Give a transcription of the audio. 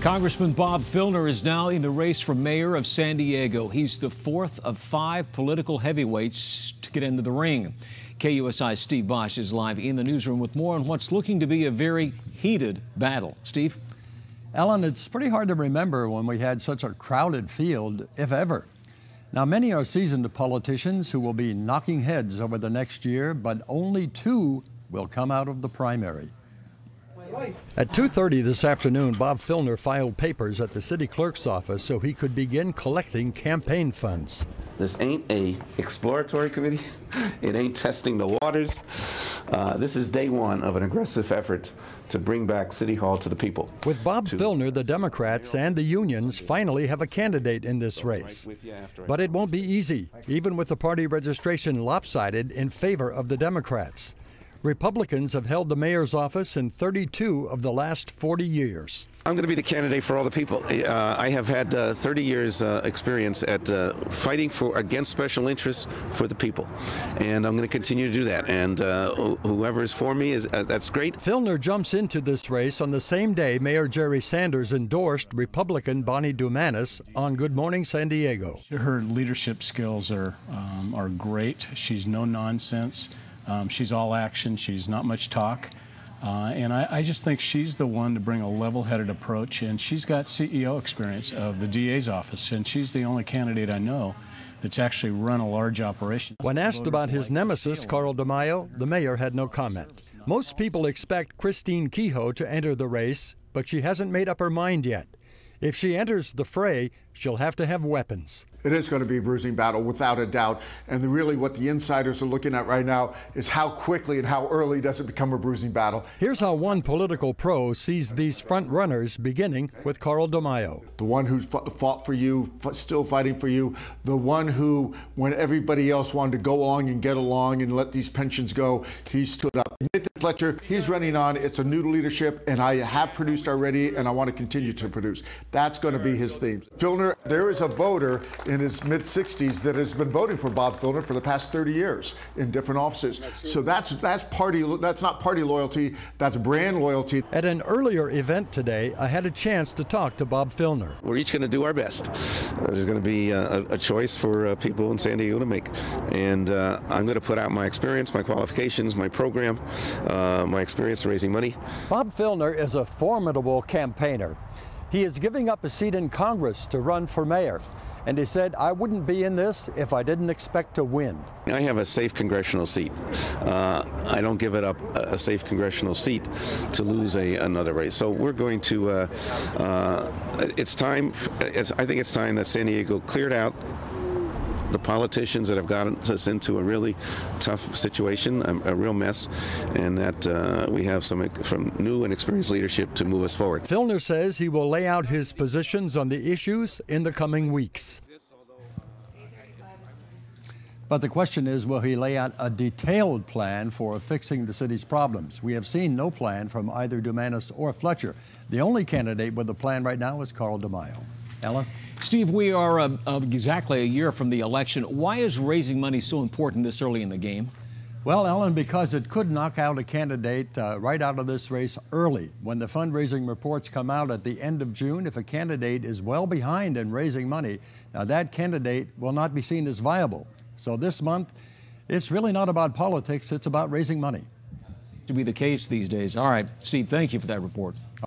Congressman Bob Filner is now in the race for mayor of San Diego. He's the fourth of 5 political heavyweights to get into the ring. KUSI's Steve Bosch is live in the newsroom with more on what's looking to be a very heated battle. Steve? Ellen, it's pretty hard to remember when we had such a crowded field, if ever. Now, many are seasoned politicians who will be knocking heads over the next year, but only 2 will come out of the primary. At 2:30 this afternoon, Bob Filner filed papers at the City Clerk's office so he could begin collecting campaign funds. This ain't a exploratory committee. It ain't testing the waters. This is day 1 of an aggressive effort to bring back City Hall to the people. With Bob Filner, the Democrats and the unions finally have a candidate in this race. But it won't be easy, even with the party registration lopsided in favor of the Democrats. Republicans have held the mayor's office in 32 of the last 40 years. I'm going to be the candidate for all the people. I have had 30 years experience at fighting against special interests for the people, and I'm going to continue to do that. And whoever is for me, that's great. Filner jumps into this race on the same day Mayor Jerry Sanders endorsed Republican Bonnie Dumanis on Good Morning San Diego. Her leadership skills are great. She's no nonsense. She's all action. She's not much talk. And I just think she's the one to bring a level-headed approach. And she's got CEO experience of the DA's office. And she's the only candidate I know that's actually run a large operation. When asked about his nemesis, Carl DeMaio, the mayor had no comment. Most people expect Christine Kehoe to enter the race, but she hasn't made up her mind yet. If she enters the fray, she'll have to have weapons. It is going to be a bruising battle, without a doubt. And really what the insiders are looking at right now is how quickly and how early does it become a bruising battle. Here's how one political pro sees these front runners, beginning with Carl DeMaio. The one who's fought for you, still fighting for you. The one who, when everybody else wanted to go along and get along and let these pensions go, he stood up. Nathan Fletcher, he's running on. It's a new leadership, and I have produced already, and I want to continue to produce. That's going to be his theme. Filner, there is a voter in his mid-60s that has been voting for Bob Filner for the past 30 years in different offices. So that's not party loyalty, that's brand loyalty. At an earlier event today, I had a chance to talk to Bob Filner. We're each going to do our best. There's going to be a choice for people in San Diego to make. And I'm going to put out my experience, my qualifications, my program, my experience raising money. Bob Filner is a formidable campaigner. He is giving up a seat in Congress to run for mayor. And he said, I wouldn't be in this if I didn't expect to win. I have a safe congressional seat. I don't give it up, a safe congressional seat, to lose another race. So we're going to, it's time, I think it's time that San Diego cleared out the politicians that have gotten us into a really tough situation, a real mess, and that we have some new and experienced leadership to move us forward. Filner says he will lay out his positions on the issues in the coming weeks. But the question is, will he lay out a detailed plan for fixing the city's problems? We have seen no plan from either Dumanis or Fletcher. The only candidate with a plan right now is Carl DeMaio. Ellen? Steve, we are exactly a year from the election. Why is raising money so important this early in the game? Well, Ellen, because it could knock out a candidate right out of this race early. When the fundraising reports come out at the end of June, if a candidate is well behind in raising money, now that candidate will not be seen as viable. So this month, it's really not about politics, it's about raising money. To be the case these days. All right, Steve, thank you for that report.